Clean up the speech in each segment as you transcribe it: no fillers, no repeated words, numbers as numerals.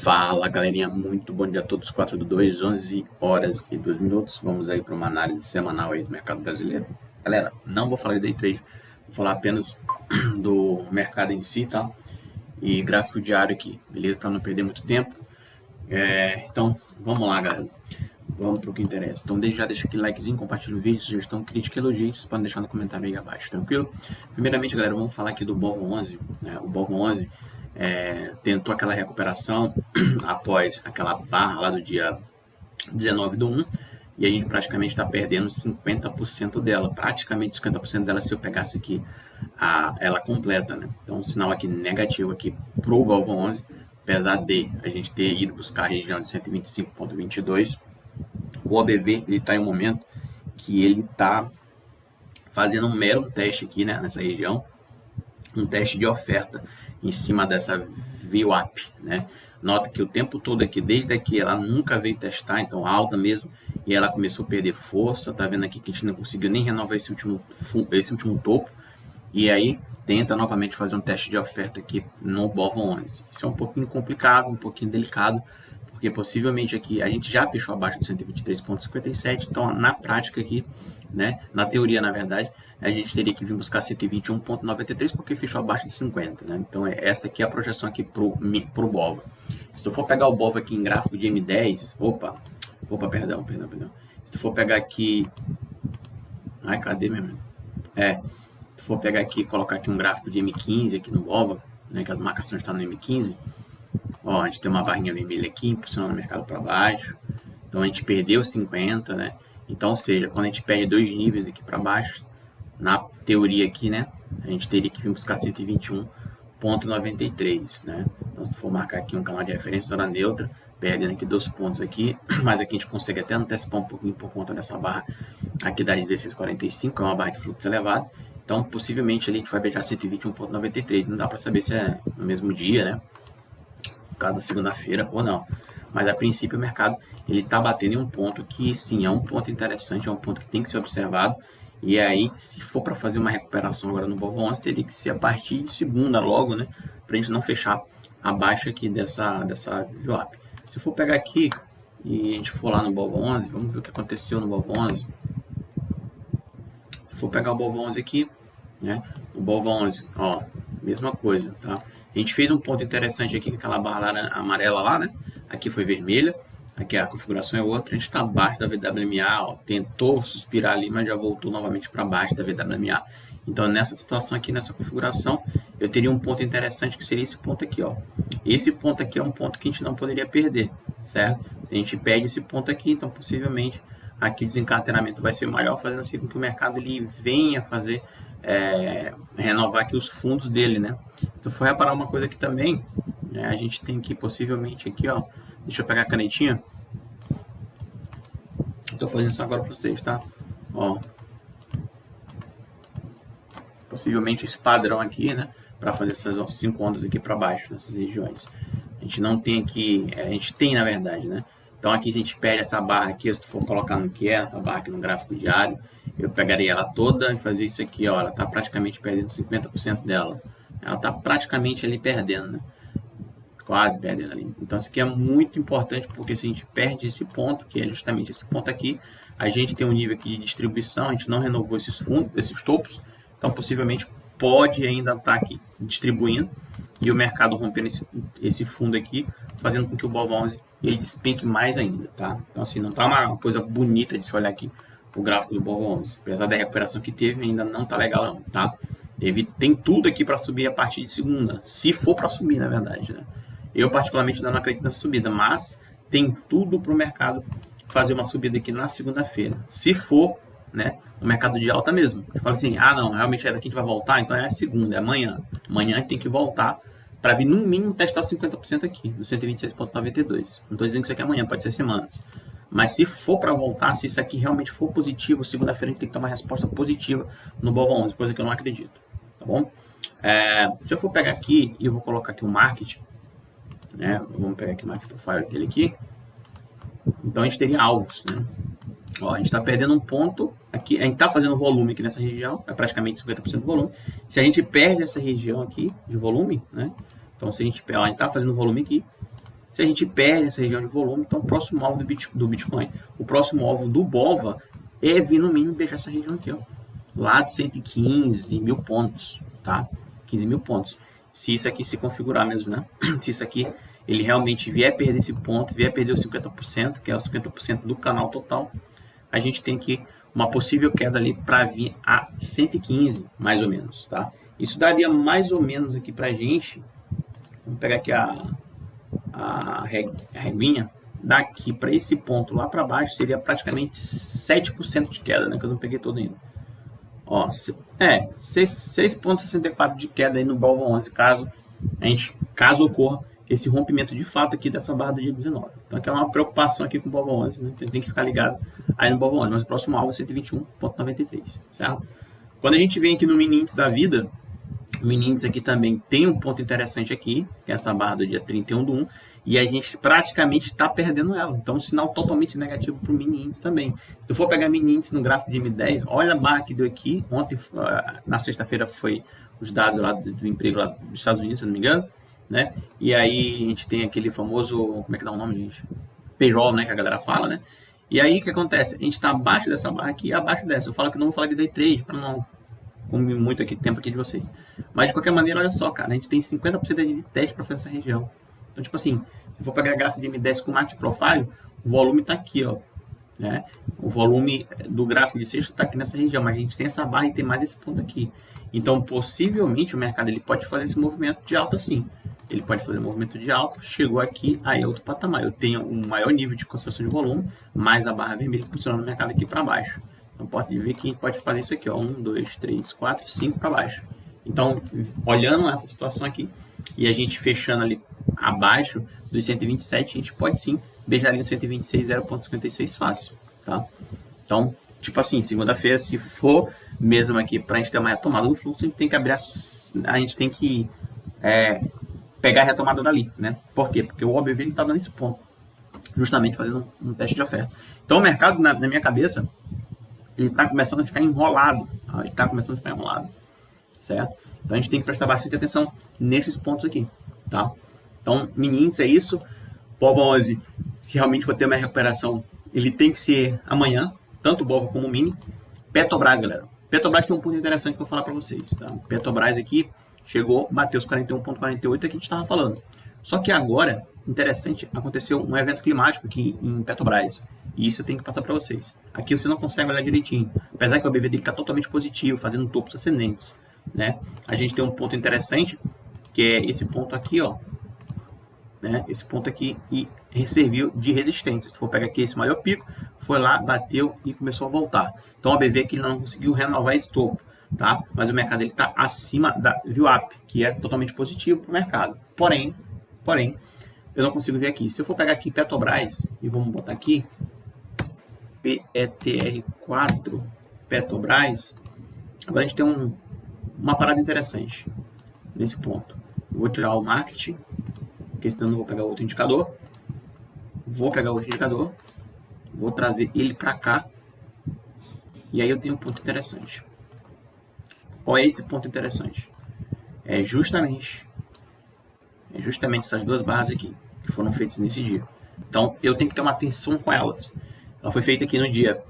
Fala, galerinha, muito bom dia a todos, 4/2, 11 horas e 2 minutos. Vamos aí para uma análise semanal aí do mercado brasileiro. Galera, não vou falar de day trade, vou falar apenas do mercado em si, tá? E gráfico diário aqui, beleza? Para não perder muito tempo. Então, vamos lá, galera. Vamos para o que interessa. Então, desde já deixa aquele likezinho, compartilha o vídeo, sugestão, crítica, elogio, vocês podem deixar no comentário aí abaixo, tranquilo? Primeiramente, galera, vamos falar aqui do BOVA 11, né? O BOVA 11 tentou aquela recuperação após aquela barra lá do dia 19/1, e a gente praticamente está perdendo 50% dela, praticamente 50% dela se eu pegasse aqui ela completa, né? Então, um sinal aqui negativo aqui para o BOVA 11, apesar de a gente ter ido buscar a região de 125,22, o OBV ele está em um momento que ele está fazendo um mero teste aqui, né, nessa região, um teste de oferta em cima dessa VWAP, né? Nota que o tempo todo aqui, desde aqui, ela nunca veio testar, então alta mesmo, e ela começou a perder força. Tá vendo aqui que a gente não conseguiu nem renovar esse último topo, e aí tenta novamente fazer um teste de oferta aqui no BOVA 11. Isso é um pouquinho complicado, um pouquinho delicado, porque possivelmente aqui a gente já fechou abaixo de 123,57, então na prática aqui, né, na teoria, na verdade, a gente teria que vir buscar 121,93 porque fechou abaixo de 50, né? Então essa aqui é a projeção aqui pro BOVA. Se tu for pegar o BOVA aqui em gráfico de M10, perdão. Se tu for pegar aqui, cadê mesmo? Se tu for pegar aqui e colocar aqui um gráfico de M15 aqui no BOVA, né, que as marcações estão no M15, ó, a gente tem uma barrinha vermelha aqui, impulsionando o mercado para baixo. Então, a gente perdeu 50, né? Então, ou seja, quando a gente perde dois níveis aqui para baixo, na teoria aqui, né, a gente teria que vir buscar 121,93, né? Então, se for marcar aqui um canal de referência, hora neutra, perdendo aqui 2 pontos aqui, mas aqui a gente consegue até antecipar um pouquinho por conta dessa barra aqui da 16,45, é uma barra de fluxo elevado. Então, possivelmente, ali a gente vai beijar 121,93. Não dá para saber se é no mesmo dia, né? Cada segunda-feira ou não, mas a princípio o mercado ele está batendo em um ponto que sim, é um ponto interessante, é um ponto que tem que ser observado, e aí se for para fazer uma recuperação agora no BOVA 11, teria que ser a partir de segunda logo, né, para a gente não fechar abaixo aqui dessa VWAP. Se for pegar aqui e a gente for lá no BOVA 11, vamos ver o que aconteceu no BOVA 11. Se for pegar o BOVA 11 aqui, né, o BOVA 11, ó, mesma coisa, tá? A gente fez um ponto interessante aqui, aquela barra amarela lá, né? Aqui foi vermelha, aqui a configuração é outra, a gente está abaixo da VWMA, ó, tentou suspirar ali, mas já voltou novamente para baixo da VWMA. Então, nessa situação aqui, nessa configuração, eu teria um ponto interessante que seria esse ponto aqui, ó. Esse ponto aqui é um ponto que a gente não poderia perder, certo? Se a gente perde esse ponto aqui, então possivelmente aqui o desencarteiramento vai ser maior, fazendo assim com que o mercado ele venha fazer renovar aqui os fundos dele, né? Se tu for reparar uma coisa aqui também, né, a gente tem que possivelmente aqui, ó, deixa eu pegar a canetinha. Estou fazendo isso agora para vocês, tá? Ó, possivelmente esse padrão aqui, né, para fazer essas 5 ondas aqui para baixo nessas regiões. A gente não tem aqui, a gente tem na verdade, né? Então aqui se a gente perde essa barra aqui, se tu for colocar no que é essa barra aqui no gráfico diário, eu pegaria ela toda e fazer isso aqui, ó, ela está praticamente perdendo 50% dela. Ela está praticamente ali perdendo, né? Quase perdendo ali. Então isso aqui é muito importante, porque se a gente perde esse ponto, que é justamente esse ponto aqui, a gente tem um nível aqui de distribuição, a gente não renovou esses fundos, esses topos, então possivelmente pode ainda estar aqui distribuindo e o mercado rompendo esse fundo aqui, fazendo com que o BOVA 11 ele despenque mais ainda, tá? Então assim, não tá uma coisa bonita de se olhar aqui o gráfico do BOVA 11, apesar da recuperação que teve, ainda não tá legal não, tá? Tem tudo aqui para subir a partir de segunda, se for para subir, na verdade, né? Eu particularmente não acredito nessa subida, mas tem tudo para o mercado fazer uma subida aqui na segunda-feira, se for, né, o mercado de alta mesmo. Eu falo assim, não, realmente é daqui que a gente vai voltar, então é a segunda, é amanhã. Amanhã a gente tem que voltar para vir no mínimo testar 50% aqui, no 126,92. Não estou dizendo que isso aqui é amanhã, pode ser semanas. Mas se for para voltar, se isso aqui realmente for positivo, segunda-feira a gente tem que tomar uma resposta positiva no BOVA 11, coisa que eu não acredito, tá bom? Se eu for pegar aqui e eu vou colocar aqui o market, né? Vamos pegar aqui o market profile dele aqui. Então a gente teria alvos, né? Ó, a gente está perdendo um ponto aqui, a gente está fazendo volume aqui nessa região, é praticamente 50% do volume. Se a gente perde essa região aqui de volume, né? Então se a gente está fazendo volume aqui, Se a gente perde essa região de volume, então o próximo alvo do Bitcoin, o próximo alvo do BOVA é vir no mínimo deixar essa região aqui, ó, lá de 115 mil pontos, tá? 15 mil pontos. Se isso aqui se configurar mesmo, né? Se isso aqui ele realmente vier perder esse ponto, vier perder os 50%, que é os 50% do canal total, a gente tem que uma possível queda ali para vir a 115, mais ou menos, tá? Isso daria mais ou menos aqui pra gente, vamos pegar aqui a reguinha, daqui para esse ponto lá para baixo seria praticamente 7% de queda, né? Que eu não peguei todo ainda. Ó, 6,64 de queda aí no BOVA 11, caso ocorra esse rompimento de fato aqui dessa barra do dia 19. Então aqui é uma preocupação aqui com o BOVA 11, né? Então tem que ficar ligado aí no BOVA 11, mas o próximo alvo é 121,93, certo? Quando a gente vem aqui no mini índice da vida, o mini índice aqui também tem um ponto interessante aqui, que é essa barra do dia 31/1, e a gente praticamente está perdendo ela. Então, um sinal totalmente negativo para o mini índice também. Se eu for pegar mini índice no gráfico de M10, olha a barra que deu aqui. Ontem, na sexta-feira, foi os dados lá do emprego lá dos Estados Unidos, se eu não me engano, né? E aí a gente tem aquele famoso, como é que dá o nome, gente? Payroll, né, que a galera fala, né? E aí o que acontece? A gente está abaixo dessa barra aqui e abaixo dessa. Eu falo que não vou falar de day trade, para não comer muito tempo aqui de vocês. Mas de qualquer maneira, olha só, cara, a gente tem 50% de teste para fazer essa região. Então, tipo assim, se eu for pegar a gráfico de M10 com Market Profile, o volume está aqui, ó. Né? O volume do gráfico de sexta está aqui nessa região, mas a gente tem essa barra e tem mais esse ponto aqui. Então, possivelmente, o mercado ele pode fazer esse movimento de alta assim. Ele pode fazer um movimento de alta, chegou aqui, aí é outro patamar. Eu tenho um maior nível de concentração de volume, mais a barra vermelha funcionando no mercado aqui para baixo. Então, pode ver que a gente pode fazer isso aqui, ó, 1, 2, 3, 4, 5 para baixo. Então, olhando essa situação aqui, e a gente fechando ali abaixo dos 127, a gente pode sim beijar ali no 126, 0,56 fácil, tá? Então, tipo assim, segunda-feira, se for mesmo aqui para a gente ter uma retomada do fluxo, a gente tem que abrir, a gente tem que pegar a retomada dali, né? Por quê? Porque o OBV ele está dando esse ponto, justamente fazendo um teste de oferta. Então, o mercado, na minha cabeça, ele está começando a ficar enrolado, tá? Ele está começando a ficar enrolado, certo? Então, a gente tem que prestar bastante atenção nesses pontos aqui, tá? Então, mini índice é isso. BOVA 11, se realmente for ter uma recuperação, ele tem que ser amanhã, tanto o BOVA como o mini. Petrobras, galera. Petrobras tem um ponto interessante que eu vou falar para vocês, tá? Petrobras aqui chegou, bateu os 41,48 que a gente estava falando. Só que agora, interessante, aconteceu um evento climático aqui em Petrobras. E isso eu tenho que passar para vocês. Aqui você não consegue olhar direitinho. Apesar que o BV dele está totalmente positivo, fazendo topos ascendentes, né? A gente tem um ponto interessante, que é esse ponto aqui, ó. Né? Esse ponto aqui e serviu de resistência. Se for pegar aqui esse maior pico, foi lá, bateu e começou a voltar. Então o BV aqui não conseguiu renovar esse topo, tá? Mas o mercado ele está acima da VWAP, que é totalmente positivo para o mercado. Porém, eu não consigo ver aqui. Se eu for pegar aqui Petrobras e vamos botar aqui PETR4 Petrobras, agora a gente tem uma parada interessante nesse ponto. Eu vou tirar o marketing, porque senão eu não vou pegar outro indicador. Vou pegar outro indicador, vou trazer ele para cá, e aí eu tenho um ponto interessante. Qual é esse ponto interessante? É justamente essas duas barras aqui, que foram feitas nesse dia. Então, eu tenho que ter uma atenção com elas. Ela foi feita aqui no dia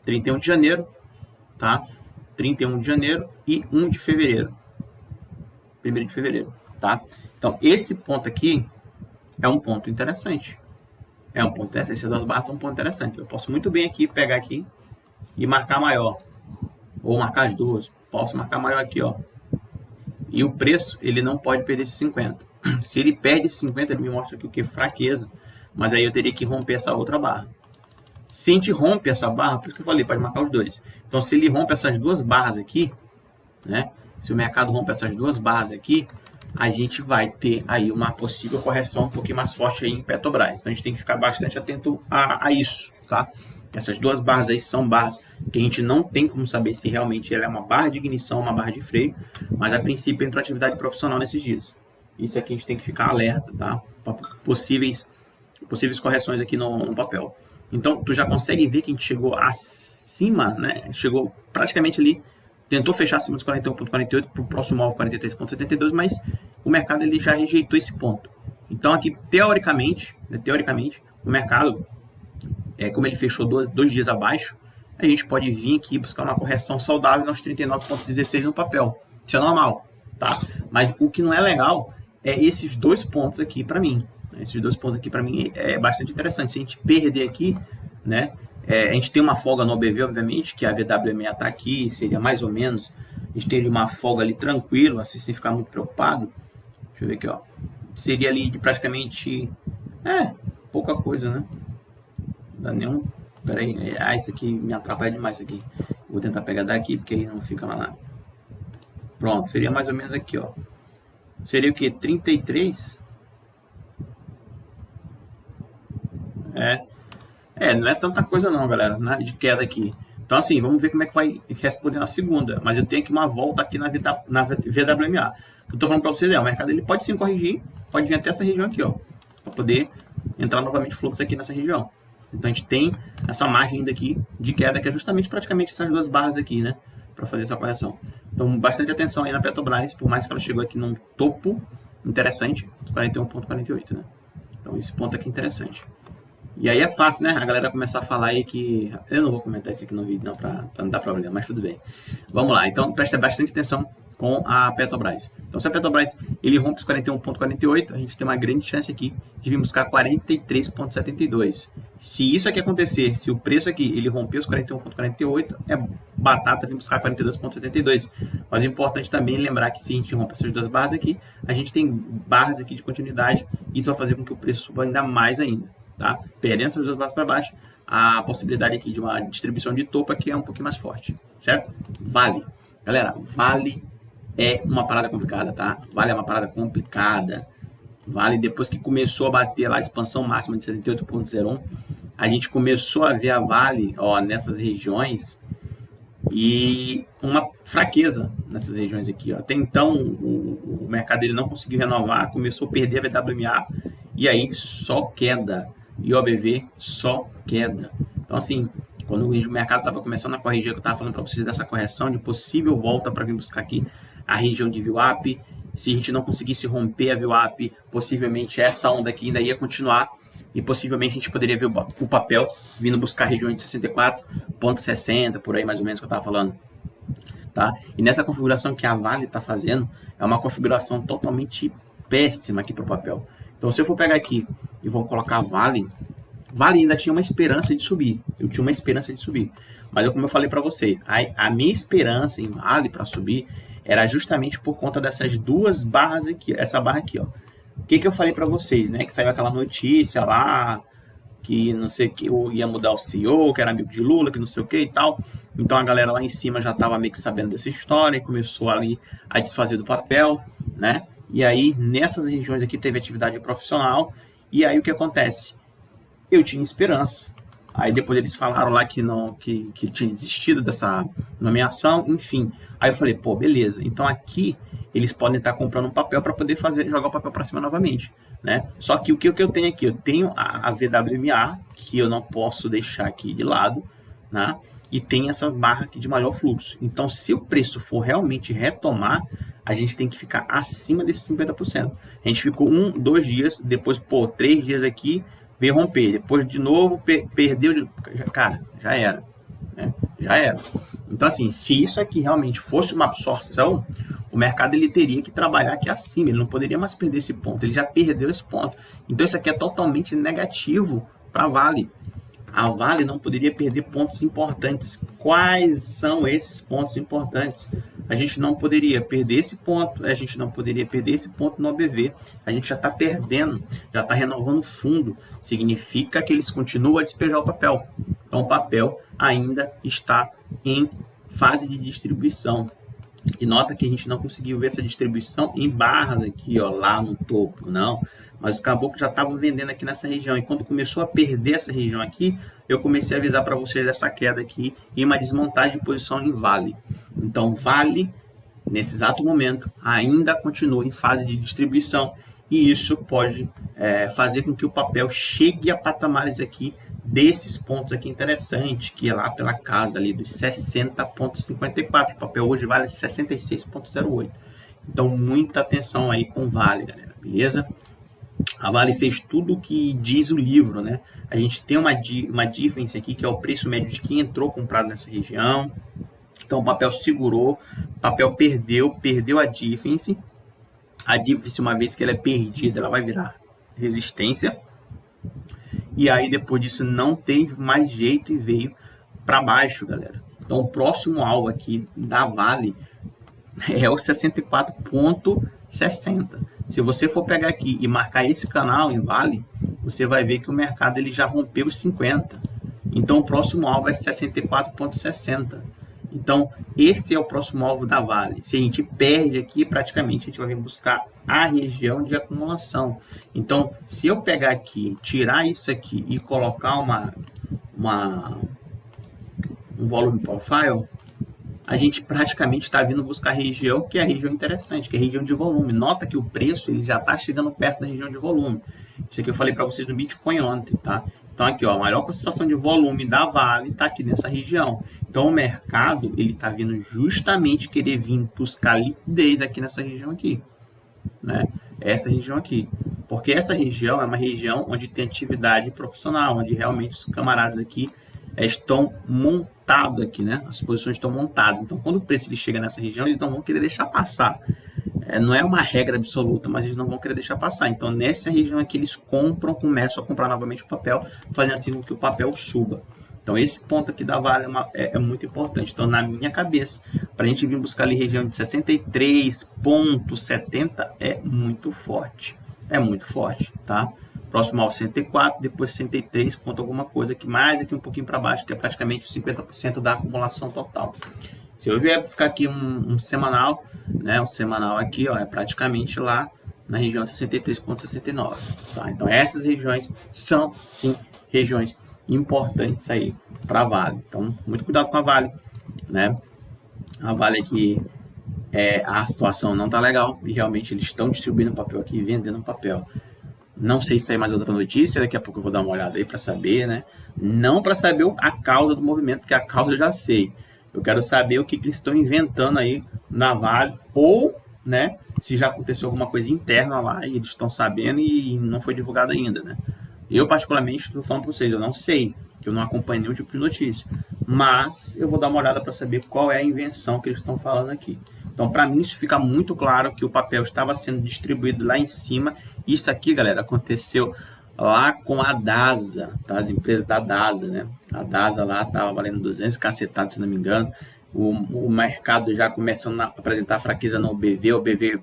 31 de janeiro, tá? 31 de janeiro e 1 de fevereiro. 1º de fevereiro, tá? Então, esse ponto aqui é um ponto interessante. É um ponto interessante. Essas duas barras são um ponto interessante. Eu posso muito bem aqui, pegar aqui e marcar maior. Ou marcar as duas. Posso marcar maior aqui, ó. E o preço, ele não pode perder esse 50. Se ele perde esse 50, ele me mostra aqui o que? Fraqueza. Mas aí eu teria que romper essa outra barra. Se a gente rompe essa barra, por isso que eu falei, pode marcar os dois. Então, se ele rompe essas duas barras aqui, né? Se o mercado rompe essas duas barras aqui, a gente vai ter aí uma possível correção um pouquinho mais forte aí em Petrobras. Então, a gente tem que ficar bastante atento a isso, tá? Essas duas barras aí são barras que a gente não tem como saber se realmente ela é uma barra de ignição ou uma barra de freio, mas a princípio entrou atividade profissional nesses dias. Isso aqui a gente tem que ficar alerta, tá? Para possíveis correções aqui no papel. Então, tu já consegue ver que a gente chegou acima, né? Chegou praticamente ali, tentou fechar acima dos 41,48 para o próximo alvo 43,72, mas o mercado ele já rejeitou esse ponto. Então aqui, teoricamente, o mercado, como ele fechou dois dias abaixo, a gente pode vir aqui buscar uma correção saudável nos 39,16 no papel. Isso é normal, tá? Mas o que não é legal é esses 2 pontos aqui para mim. Esses 2 pontos aqui para mim é bastante interessante. Se a gente perder aqui, né? A gente tem uma folga no OBV, obviamente, que a VWMA está aqui, seria mais ou menos, a gente teria uma folga ali tranquilo, assim, sem ficar muito preocupado. Deixa eu ver aqui, ó. Seria ali de praticamente, pouca coisa, né? Não dá nenhum... Pera aí, isso aqui me atrapalha demais, isso aqui. Vou tentar pegar daqui, porque aí não fica lá nada. Pronto, seria mais ou menos aqui, ó. Seria o que? 33? Não é tanta coisa não, galera, né, de queda aqui. Então, assim, vamos ver como é que vai responder na segunda. Mas eu tenho aqui uma volta aqui na VWMA. O que eu tô falando para vocês o mercado ele pode sim corrigir, pode vir até essa região aqui, ó, para poder entrar novamente fluxo aqui nessa região. Então, a gente tem essa margem ainda aqui de queda, que é justamente praticamente essas 2 barras aqui, né, para fazer essa correção. Então, bastante atenção aí na Petrobras, por mais que ela chegou aqui num topo interessante, 41,48, né. Então, esse ponto aqui é interessante. E aí é fácil, né? A galera começar a falar aí que... Eu não vou comentar isso aqui no vídeo, não, pra não dar problema, mas tudo bem. Vamos lá. Então, presta bastante atenção com a Petrobras. Então, se a Petrobras ele rompe os 41,48, a gente tem uma grande chance aqui de vir buscar 43,72. Se isso aqui acontecer, se o preço aqui ele romper os 41,48, é batata vir buscar 42,72. Mas é importante também lembrar que se a gente rompe essas 2 barras aqui, a gente tem barras aqui de continuidade e isso vai fazer com que o preço suba ainda mais ainda. Tá? Perdendo essas 2 barras para baixo, a possibilidade aqui de uma distribuição de topo aqui é um pouquinho mais forte, certo? Vale. Galera, Vale é uma parada complicada, tá? Vale é uma parada complicada. Vale, depois que começou a bater lá a expansão máxima de 78,01, a gente começou a ver a Vale, ó, nessas regiões e uma fraqueza nessas regiões aqui, ó. Até então, o mercado ele não conseguiu renovar, começou a perder a VWMA e aí só queda. E o OBV só queda. Então, assim, quando o mercado estava começando a corrigir, eu estava falando para vocês dessa correção, de possível volta para vir buscar aqui a região de VWAP. Se a gente não conseguisse romper a VWAP, possivelmente essa onda aqui ainda ia continuar e possivelmente a gente poderia ver o papel vindo buscar regiões de 64,60, por aí mais ou menos que eu estava falando. Tá? E nessa configuração que a Vale está fazendo, é uma configuração totalmente péssima aqui para o papel. Então, se eu for pegar aqui e vou colocar Vale ainda tinha uma esperança de subir. Eu tinha uma esperança de subir. Mas, como eu falei para vocês, a minha esperança em Vale para subir era justamente por conta dessas 2 barras aqui. Essa barra aqui, ó. O que eu falei para vocês, né? Que saiu aquela notícia lá, que não sei o que, ia mudar o CEO, que era amigo de Lula, que não sei o que e tal. Então, a galera lá em cima já estava meio que sabendo dessa história e começou ali a desfazer do papel, né? E aí, nessas regiões aqui, teve atividade profissional. E aí, o que acontece? Eu tinha esperança. Aí, depois eles falaram lá que tinha desistido dessa nomeação, enfim. Aí, eu falei, pô, beleza. Então, aqui, eles podem estar comprando um papel para poder jogar o papel para cima novamente, né? Só que o que eu tenho aqui? Eu tenho a VWMA, que eu não posso deixar aqui de lado, né? E tem essa barra aqui de maior fluxo. Então, se o preço for realmente retomar, a gente tem que ficar acima desses 50%. A gente ficou 1, 2 dias, depois, 3 dias aqui, veio romper. Depois, de novo, perdeu. Cara, já era. Né? Já era. Então, assim, se isso aqui realmente fosse uma absorção, o mercado ele teria que trabalhar aqui acima. Ele não poderia mais perder esse ponto. Ele já perdeu esse ponto. Então, isso aqui é totalmente negativo para a Vale. A Vale não poderia perder pontos importantes. Quais são esses pontos importantes? A gente não poderia perder esse ponto, a gente não poderia perder esse ponto no OBV. A gente já está perdendo, já está renovando fundo. Significa que eles continuam a despejar o papel. Então, o papel ainda está em fase de distribuição. E nota que a gente não conseguiu ver essa distribuição em barras aqui, ó, lá no topo, não. Mas os caboclos já estavam vendendo aqui nessa região. E quando começou a perder essa região aqui, eu comecei a avisar para vocês dessa queda aqui e uma desmontagem de posição em Vale. Então, Vale, nesse exato momento, ainda continua em fase de distribuição. E isso pode fazer com que o papel chegue a patamares aqui desses pontos aqui interessantes, que é lá pela casa ali dos 60,54. O papel hoje vale 66,08. Então, muita atenção aí com o Vale, galera, beleza? A Vale fez tudo o que diz o livro, né? A gente tem uma difference aqui, que é o preço médio de quem entrou comprado nessa região. Então, o papel segurou, o papel perdeu a difference. A difference, uma vez que ela é perdida, ela vai virar resistência. E aí, depois disso, não teve mais jeito e veio para baixo, galera. Então, o próximo alvo aqui da Vale é o 64,60. Se você for pegar aqui e marcar esse canal em Vale, você vai ver que o mercado ele já rompeu os 50. Então, o próximo alvo é 64,60. Então, esse é o próximo alvo da Vale. Se a gente perde aqui, praticamente a gente vai vir buscar a região de acumulação. Então, se eu pegar aqui, tirar isso aqui e colocar um volume profile, a gente praticamente está vindo buscar a região que é a região interessante, que é a região de volume. Nota que o preço ele já está chegando perto da região de volume. Isso aqui eu falei para vocês no Bitcoin ontem, tá? Então aqui, ó, a maior concentração de volume da Vale está aqui nessa região. Então o mercado ele está vindo justamente querer vir buscar liquidez aqui nessa região aqui, né? Essa região aqui. Porque essa região é uma região onde tem atividade profissional, onde realmente os camaradas aqui estão montados aqui, né? As posições estão montadas. Então, quando o preço ele chega nessa região, eles não vão querer deixar passar. Não é uma regra absoluta, mas eles não vão querer deixar passar. Então, nessa região aqui, eles começam a comprar novamente o papel, fazendo assim com que o papel suba. Então, esse ponto aqui da Vale é muito importante. Então, na minha cabeça, para a gente vir buscar ali região de 63,70 é muito forte. É muito forte, tá? Próximo ao 64, depois 63 ponto alguma coisa, que mais aqui um pouquinho para baixo, que é praticamente 50% da acumulação total. Se eu vier buscar aqui um semanal, né, um semanal aqui, ó, é praticamente lá na região de 63,69, tá? Então essas regiões são, sim, regiões importantes aí para a Vale. Então, muito cuidado com a Vale, né? A Vale aqui, a situação não tá legal e realmente eles estão distribuindo papel aqui e vendendo papel. Não sei se sai mais outra notícia, daqui a pouco eu vou dar uma olhada aí para saber, né? Não para saber a causa do movimento, porque a causa eu já sei. Eu quero saber o que eles estão inventando aí na Vale, ou, né, se já aconteceu alguma coisa interna lá e eles estão sabendo e não foi divulgado ainda, né? Eu, particularmente, estou falando para vocês, eu não sei, que eu não acompanho nenhum tipo de notícia, mas eu vou dar uma olhada para saber qual é a invenção que eles estão falando aqui. Então, para mim, isso fica muito claro que o papel estava sendo distribuído lá em cima. Isso aqui, galera, aconteceu lá com a DASA, tá? As empresas da DASA, né? A DASA lá estava valendo 200 cacetados, se não me engano. O mercado já começando a apresentar fraqueza no BV, o BV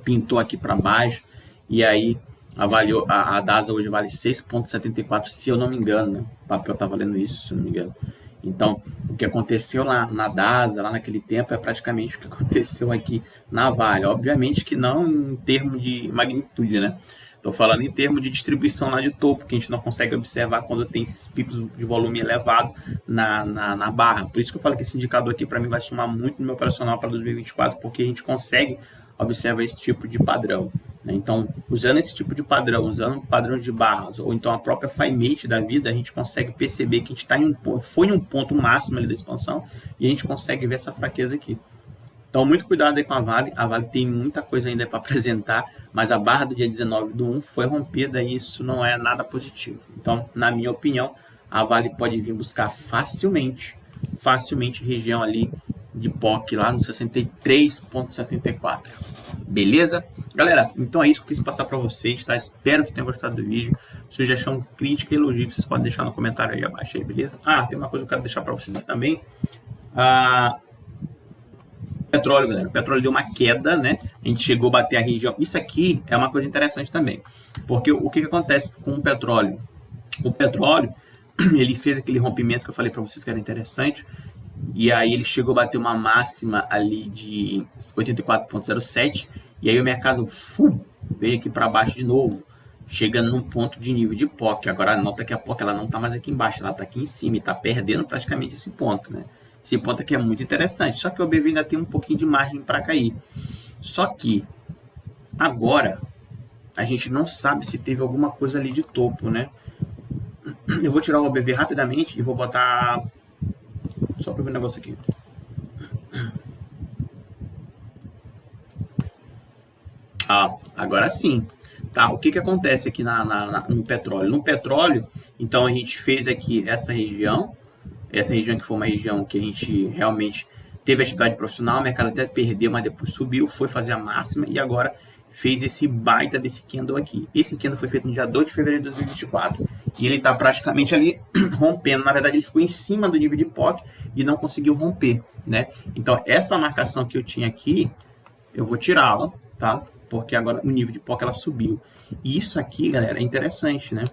pintou aqui para baixo, e aí a DASA hoje vale 6,74, se eu não me engano, né? O papel está valendo isso, se eu não me engano. Então, o que aconteceu lá na DASA, lá naquele tempo, é praticamente o que aconteceu aqui na Vale. Obviamente que não em termos de magnitude, né? Estou falando em termos de distribuição lá de topo, que a gente não consegue observar quando tem esses picos de volume elevado na barra. Por isso que eu falo que esse indicador aqui, para mim, vai somar muito no meu operacional para 2024, porque a gente consegue observar esse tipo de padrão, né? Então, usando esse tipo de padrão, usando padrão de barras, ou então a própria FiMate da vida, a gente consegue perceber que a gente foi em um ponto máximo ali da expansão e a gente consegue ver essa fraqueza aqui. Então, muito cuidado aí com a Vale. A Vale tem muita coisa ainda para apresentar, mas a barra do dia 19/1 foi rompida e isso não é nada positivo. Então, na minha opinião, a Vale pode vir buscar facilmente região ali de POC lá no 63,74. Beleza? Galera, então é isso que eu quis passar para vocês, tá? Espero que tenham gostado do vídeo. Sugestão, crítica, elogio, vocês podem deixar no comentário aí abaixo aí, beleza? Tem uma coisa que eu quero deixar para vocês aqui também. Petróleo, galera. O petróleo deu uma queda, né? A gente chegou a bater a região. Isso aqui é uma coisa interessante também. Porque o que acontece com o petróleo? O petróleo, ele fez aquele rompimento que eu falei para vocês que era interessante. E aí ele chegou a bater uma máxima ali de 84,07. E aí o mercado veio aqui para baixo de novo, chegando num ponto de nível de POC. Agora nota que a POC ela não está mais aqui embaixo, ela está aqui em cima e está perdendo praticamente esse ponto, né? Esse ponto aqui é muito interessante, só que o BV ainda tem um pouquinho de margem para cair. Só que agora a gente não sabe se teve alguma coisa ali de topo, né? Eu vou tirar o BV rapidamente e vou botar só para ver um negócio aqui. Agora sim. Tá? O que acontece aqui no petróleo? No petróleo, então a gente fez aqui essa região que foi uma região que a gente realmente teve atividade profissional, o mercado até perdeu, mas depois subiu, foi fazer a máxima e agora fez esse baita desse candle aqui. Esse candle foi feito no dia 2 de fevereiro de 2024 e ele está praticamente ali rompendo. Na verdade, ele ficou em cima do nível de POC e não conseguiu romper, né? Então, essa marcação que eu tinha aqui, eu vou tirá-la, tá? Porque agora o nível de POC ela subiu. E isso aqui, galera, é interessante, né?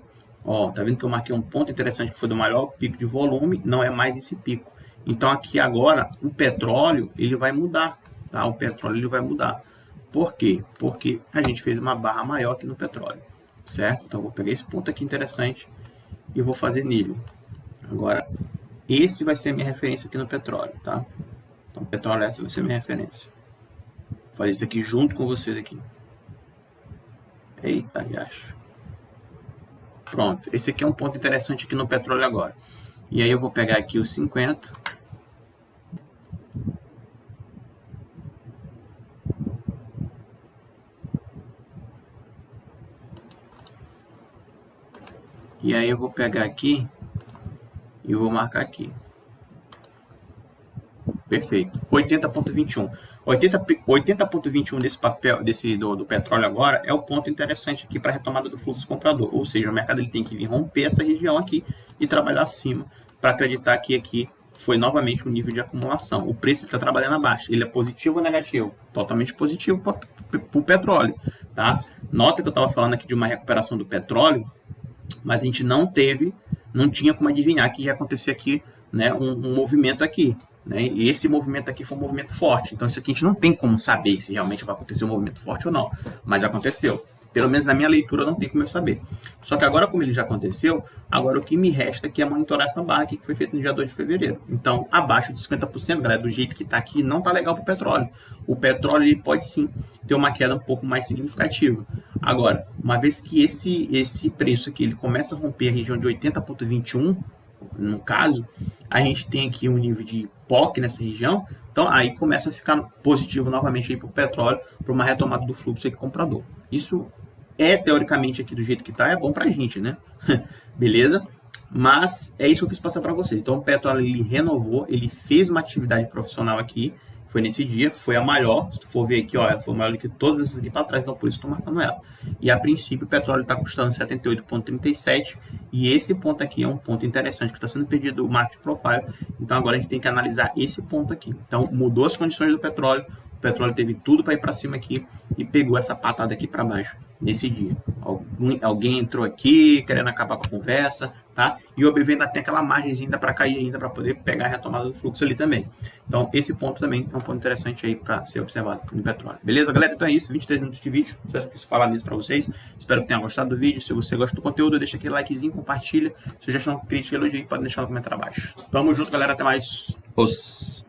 Ó, tá vendo que eu marquei um ponto interessante que foi do maior pico de volume, não é mais esse pico. Então aqui agora o petróleo ele vai mudar, tá? O petróleo ele vai mudar. Por quê? Porque a gente fez uma barra maior aqui no petróleo, certo? Então eu vou pegar esse ponto aqui interessante e vou fazer nele. Agora esse vai ser a minha referência aqui no petróleo, tá? Então petróleo essa vai ser a minha referência. Vou fazer isso aqui junto com vocês aqui. Eita, acho. Pronto, esse aqui é um ponto interessante aqui no petróleo agora. E aí eu vou pegar aqui os 50. E aí eu vou pegar aqui e vou marcar aqui. Perfeito. 80.21. 80.21 desse papel, do petróleo agora é o ponto interessante aqui para a retomada do fluxo comprador. Ou seja, o mercado ele tem que vir romper essa região aqui e trabalhar acima para acreditar que aqui foi novamente um nível de acumulação. O preço está trabalhando abaixo. Ele é positivo ou negativo? Totalmente positivo para o petróleo. Tá? Nota que eu estava falando aqui de uma recuperação do petróleo, mas a gente não tinha como adivinhar que ia acontecer aqui, né, um movimento aqui. Né? E esse movimento aqui foi um movimento forte. Então, isso aqui a gente não tem como saber se realmente vai acontecer um movimento forte ou não. Mas aconteceu. Pelo menos na minha leitura não tem como eu saber. Só que agora, como ele já aconteceu, agora o que me resta aqui é monitorar essa barra aqui que foi feita no dia 2 de fevereiro. Então, abaixo de 50%, galera, do jeito que está aqui, não está legal para o petróleo. O petróleo ele pode sim ter uma queda um pouco mais significativa. Agora, uma vez que esse preço aqui ele começa a romper a região de 80.21, no caso, a gente tem aqui um nível de POC nessa região, então aí começa a ficar positivo novamente para o petróleo, para uma retomada do fluxo aqui comprador. Isso teoricamente aqui do jeito que está, é bom para a gente, né? Beleza? Mas é isso que eu quis passar para vocês. Então o petróleo ele renovou, ele fez uma atividade profissional aqui, foi nesse dia, foi a maior. Se tu for ver aqui, ó, ela foi maior do que todas essas aqui para trás, então por isso estou marcando ela. E a princípio o petróleo está custando 78,37 e esse ponto aqui é um ponto interessante que está sendo perdido do market profile. Então agora a gente tem que analisar esse ponto aqui. Então mudou as condições do petróleo, o petróleo teve tudo para ir para cima aqui e pegou essa patada aqui para baixo nesse dia. Alguém entrou aqui querendo acabar com a conversa, tá? E o OBV ainda tem aquela margemzinha para cair ainda para poder pegar a retomada do fluxo ali também. Então esse ponto também é um ponto interessante aí para ser observado no petróleo. Beleza, galera? Então é isso, 23 minutos de vídeo. Só quis falar mesmo para vocês. Espero que tenham gostado do vídeo. Se você gosta do conteúdo, deixa aquele likezinho, compartilha. Sugestão, crítica, elogio, pode deixar no comentário abaixo. Tamo junto, galera. Até mais. Os